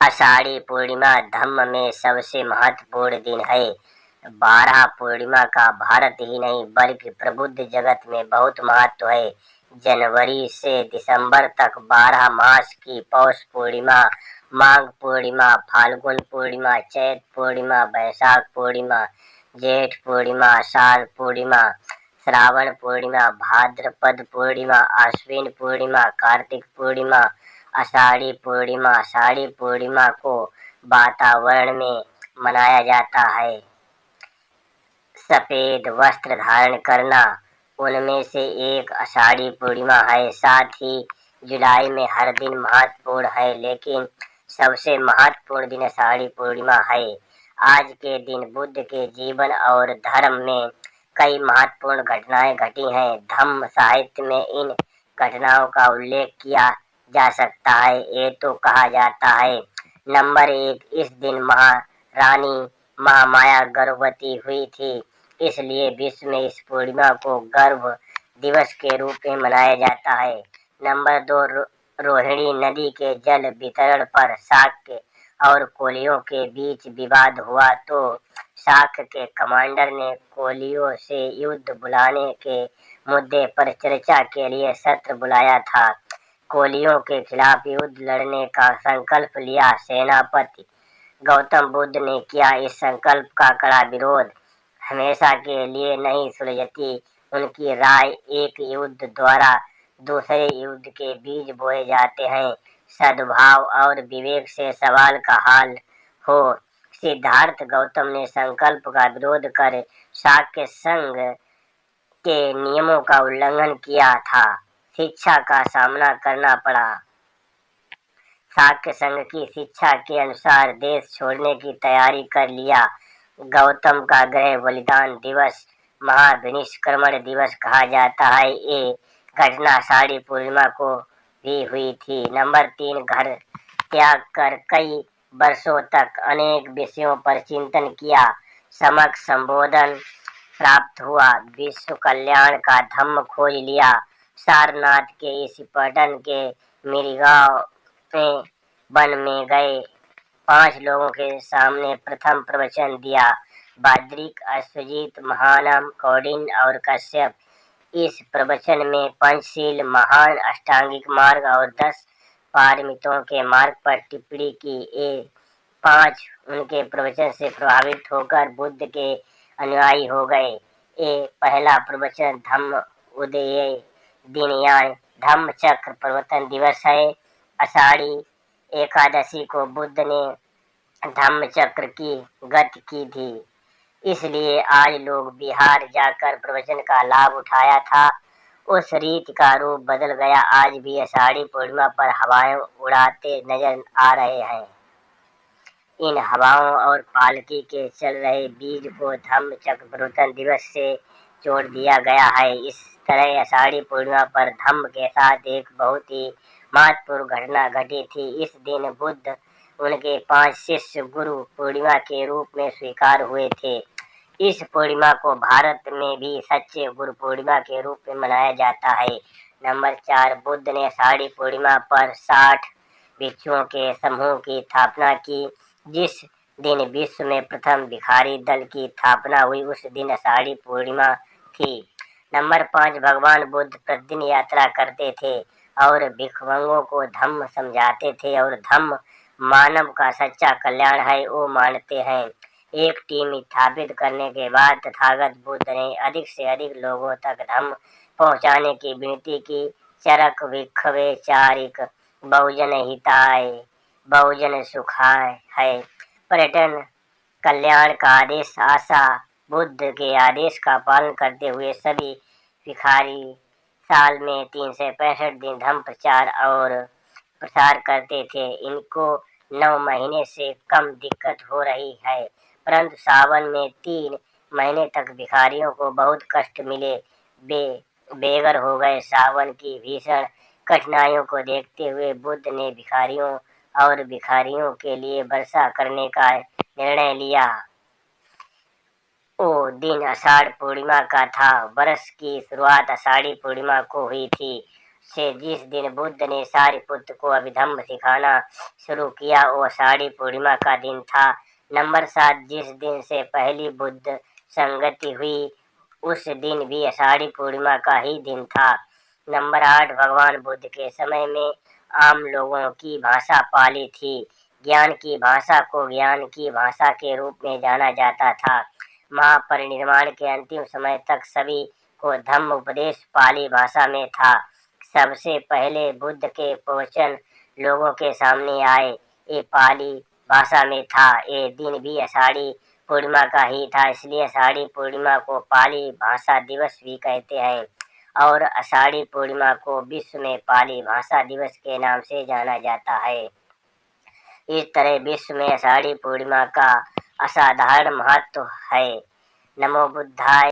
आषाढ़ी पूर्णिमा धम्म में सबसे महत्वपूर्ण दिन है। 12 पूर्णिमा का भारत ही नहीं बल्कि प्रबुद्ध जगत में बहुत महत्व है। जनवरी से दिसंबर तक 12 मास की पौष पूर्णिमा, माघ पूर्णिमा, फाल्गुन पूर्णिमा, चैत पूर्णिमा, बैसाख पूर्णिमा, जेठ पूर्णिमा, आषाढ़ पूर्णिमा, श्रावण पूर्णिमा, भाद्रपद पूर्णिमा, आश्विन पूर्णिमा, कार्तिक पूर्णिमा, आषाढ़ी पूर्णिमा को वातावरण में मनाया जाता है। सफेद वस्त्र धारण करना उनमें से एक आषाढ़ी पूर्णिमा है। साथ ही जुलाई में हर दिन महत्वपूर्ण है, लेकिन सबसे महत्वपूर्ण दिन आषाढ़ी पूर्णिमा है। आज के दिन बुद्ध के जीवन और धर्म में कई महत्वपूर्ण घटनाएं घटी हैं। धम्म साहित्य में इन घटनाओं का उल्लेख किया जा सकता है। ये तो कहा जाता है, नंबर 1, इस दिन महारानी महामाया गर्भवती हुई थी, इसलिए विश्व में इस पूर्णिमा को गर्भ दिवस के रूप में मनाया जाता है। नंबर 2, रोहिणी नदी के जल वितरण पर शाक्य और कोलियों के बीच विवाद हुआ तो शाक्य के कमांडर ने कोलियों से युद्ध बुलाने के मुद्दे पर चर्चा के लिए सत्र बुलाया था। कोलियों के खिलाफ युद्ध लड़ने का संकल्प लिया। सेनापति गौतम बुद्ध ने किया इस संकल्प का कड़ा विरोध। हमेशा के लिए नहीं सुलझती उनकी राय, एक युद्ध द्वारा दूसरे युद्ध के बीज बोए जाते हैं। सद्भाव और विवेक से सवाल का हल हो। सिद्धार्थ गौतम ने संकल्प का विरोध कर शाक्य संघ के नियमों का उल्लंघन किया था। शिक्षा का सामना करना पड़ा। शाक्य संघ की शिक्षा के अनुसार देश छोड़ने की तैयारी कर लिया। गौतम का गृह बलिदान दिवस महाविनिष्क्रमण दिवस कहा जाता है। ये घटना आषाढ़ी पूर्णिमा को भी हुई थी। नंबर 3, घर त्याग कर कई वर्षों तक अनेक विषयों पर चिंतन किया। समक संबोधन प्राप्त हुआ। विश्व कल्याण का धम्म खोज लिया। सारनाथ के इस पटन के मिरिगांव में वन में गए 5 लोगों के सामने प्रथम प्रवचन दिया। बाद्रिक, अश्वजीत, महानम, कौंडिन्य और कश्यप। इस प्रवचन में पंचशील, महान अष्टांगिक मार्ग और 10 पारमितों के मार्ग पर टिप्पणी की। ये 5 उनके प्रवचन से प्रभावित होकर बुद्ध के अनुयायी हो गए। ये पहला प्रवचन धम्म उदय दिन या धम्म चक्र प्रवर्तन दिवस है। आषाढ़ी एकादशी को बुद्ध ने धम्म चक्र की गति की थी, इसलिए आज लोग बिहार जाकर प्रवचन का लाभ उठाया था। उस रीत का रूप बदल गया। आज भी आषाढ़ी पूर्णिमा पर हवाएं उड़ाते नजर आ रहे हैं। इन हवाओं और पालकी के चल रहे बीज को धम्म चक्र प्रवर्तन दिवस से जोड़ दिया गया है। इस तरह आषाढ़ी पूर्णिमा पर धम्म के साथ एक बहुत ही महत्वपूर्ण घटना घटी थी। इस दिन बुद्ध उनके 5 शिष्य गुरु पूर्णिमा के रूप में स्वीकार हुए थे। इस पूर्णिमा को भारत में भी सच्चे गुरु पूर्णिमा के रूप में मनाया जाता है। नंबर 4, बुद्ध ने आषाढ़ी पूर्णिमा पर 60 भिक्षुओं के समूह की स्थापना की। जिस दिन विश्व में प्रथम भिखारी दल की स्थापना हुई उस दिन आषाढ़ी पूर्णिमा थी। नंबर 5, भगवान बुद्ध प्रतिदिन यात्रा करते थे और भिक्षुओं को धम्म समझाते थे और धम्म मानव का सच्चा कल्याण है वो मानते हैं। एक टीम स्थापित करने के बाद तथागत बुद्ध ने अधिक से अधिक लोगों तक धम्म पहुंचाने की विनती की। चरक भिक्षवे चारिक बहुजन हिताय बहुजन सुखाय है। पर्यटन कल्याण का आदेश आशा बुद्ध के आदेश का पालन करते हुए सभी भिखारी साल में 365 दिन धम्म प्रचार और प्रसार करते थे। इनको 9 महीने से कम दिक्कत हो रही है, परंतु सावन में 3 महीने तक भिखारियों को बहुत कष्ट मिले, बेघर हो गए। सावन की भीषण कठिनाइयों को देखते हुए बुद्ध ने भिखारियों और भिखारियों के लिए वर्षा करने का निर्णय लिया। वो दिन आषाढ़ पूर्णिमा का था। वर्ष की शुरुआत आषाढ़ी पूर्णिमा को हुई थी। से जिस दिन बुद्ध ने सारिपुत्र को अभिधम्म सिखाना शुरू किया वो आषाढ़ी पूर्णिमा का दिन था। नंबर 7, जिस दिन से पहली बुद्ध संगति हुई उस दिन भी आषाढ़ी पूर्णिमा का ही दिन था। नंबर 8, भगवान बुद्ध के समय में आम लोगों की भाषा पाली थी। ज्ञान की भाषा को ज्ञान की भाषा के रूप में जाना जाता था। महापरिनिर्वाण के अंतिम समय तक सभी को धम्म उपदेश पाली भाषा में था। सबसे पहले बुद्ध के प्रवचन लोगों के सामने आए ये पाली भाषा में था। ये दिन भी आषाढ़ी पूर्णिमा का ही था, इसलिए आषाढ़ी पूर्णिमा को पाली भाषा दिवस भी कहते हैं और आषाढ़ी पूर्णिमा को विश्व में पाली भाषा दिवस के नाम से जाना जाता है। इस तरह विश्व में आषाढ़ी पूर्णिमा का असाधारण महत्व है। नमो बुद्धाय।